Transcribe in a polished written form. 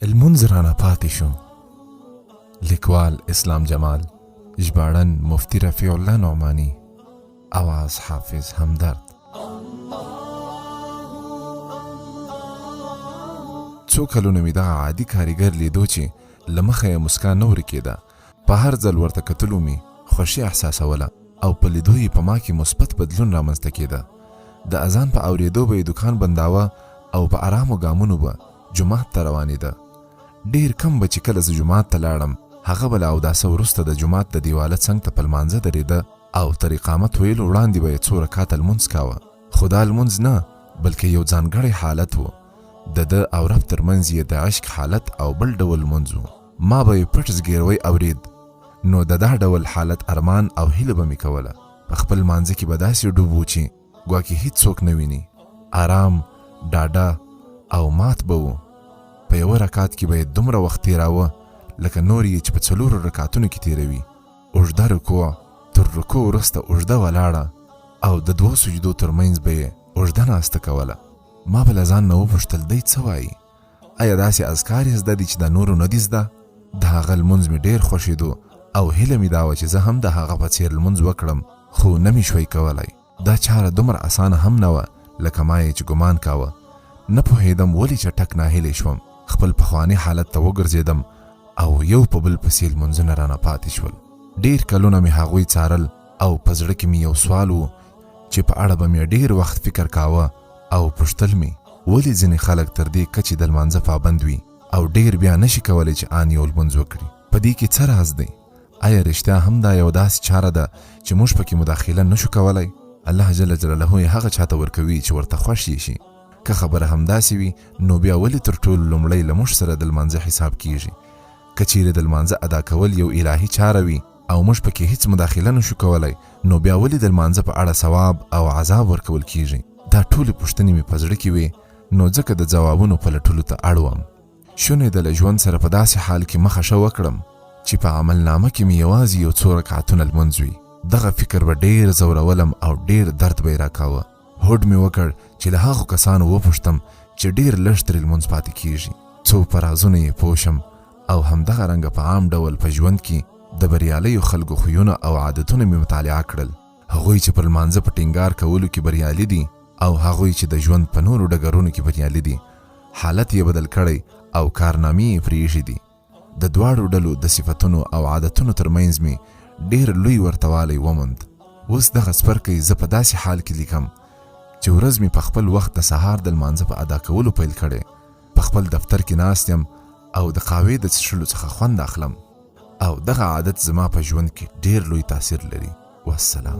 المنځ رانه پاتې شو. لیکوال اسلام جمال، ژباړن مفتی رفیع الله نعمانی، آواز حافظ همدرد. څو کلونه مې دغه عادي کاریګر لیدو چې له مخه یې مسکا نه ورکېده. په هر ځل ورته کتلو مې خوښي احساسوله او په لیدو یې په ما کې مثبت بدلون رامنځته کېده. د اذان په اورېدو به یې دوکان بنداوه او په ارامو ګامونو به جومات ته روانېده. ډېر کم به چې کله زه جومات ته لاړم، هغه به له اوداسه وروسته د جومات د دیواله څنګ ته په لمانځه درېده او تر اقامت ویلو وړاندې به یې څو رکاته لمونځ کاوه. خو دا لمونځ نه، بلکې یو ځانګړی حالت و. د ده او رب ترمنځ یې د عشق حالت او بل ډول لمونځ و. ما به یې پټ زګیروی اورېد، نو د دا ډول حالت ارمان او هیله به مې کوله. په خپل لمانځه کې به داسې ډوب و چې ګواکې هیڅوک نه ویني. آرام، ډاډه او مات به و. په یوه رکات کې به یې دومره وخت تېراوه لکه نور یې چې په 4 رکاتونو کې تېروي. اوږده رکوع، تر رکوع وروسته اوږده ولاړه او د 2 سجدو ترمنځ به یې اوږده ناسته کوله. ما به له ځان نه وپوښتل دی څه وایي؟ آیا داسې اذکار یې زده دي چې د نورو نه دي زده؟ د هغه لمونځ مې ډېر خوښېدو او هیله مې دا وه چې زه هم د هغه په څېر لمونځ وکړم، خو نه مې شوی کولی. دا چاره دومره اسانه هم نه وه لکه ما یې چې ګمان کاوه. نه پوهېدم ولې چټک ناهیلی شوم. خپل پخواني حالت ته وګرځېدم او یو په بل پسې لمونځونه رانه پاتې شول. ډېر کلونه مې هغوی څارل او په زړه کې مې یو سوال و چې په اړه به مې ډېر وخت فکر کاوه او پوښتل مې ولې ځینې خلک تر دې کچې د لمانځه پابند وي او ډېر بیا نشي کولی چې آن یو لمونځ وکړي. په دې کې څه راز دی؟ آیا رښتیا هم دا یو داسې چاره ده چې موږ پکې مداخله نشو کولی؟ الله جل جلاله یې هغه چاته ورکوي چې ورته خوښ یې شي. که خبره همداسې وي نو بیا ولې تر ټولو لومړی له موږ سره د لمانځه حساب کیږي؟ که چیرې د لمانځه ادا کول یو الهي چاره وي او موږ پکې هیڅ مداخله نشو کولی، نو بیا ولې د لمانځه په اړه ثواب او عذاب ورکول کیږي؟ دا ټولې پوښتنې مې په زړه کې وې، نو ځکه د ځوابونو پلټلو ته اړ وم. شونې ده له ژوند سره په داسې حال کې مخه ښه وکړم چې په عملنامه کې مې یوازې یو 2 رکعتونه لمونځ وي. دغه فکر به ډېر ځورولم او ډېر درد به یې راکاوه. هوډ مې وکړ چې له هغو کسانو وپوښتم چې ډېر لږ ترې لمونځ پاتې کیږي، څو په رازونه یې پوه شم او همدغه رنګه په عام ډول په ژوند کې د بریالیو خلکو خویونه او عادتونه مې مطالعه کړل. هغوی چې پر لمانځه په ټینګار کولو کې بریالي دي او هغوی چې د ژوند په نورو ډګرونو کې بریالي دي، حالت یې بدل کړی او کارنامې یې پرېښي دي. د دواړو ډلو د صفتونو او عادتونو ترمنځ مې ډېر لوی ورتوالی وموند. اوس دغه څپرکی زه په داسې حال کې لیکم چې ورځ مې په خپل وخت د سهار د لمانځه په ادا کولو پیل کړی. په خپل دفتر کې ناست یم او د قهوې د څښلو څخه خوند اخلم او دغه عادت زما په ژوند کې ډېر لوی تاثیر لري. والسلام.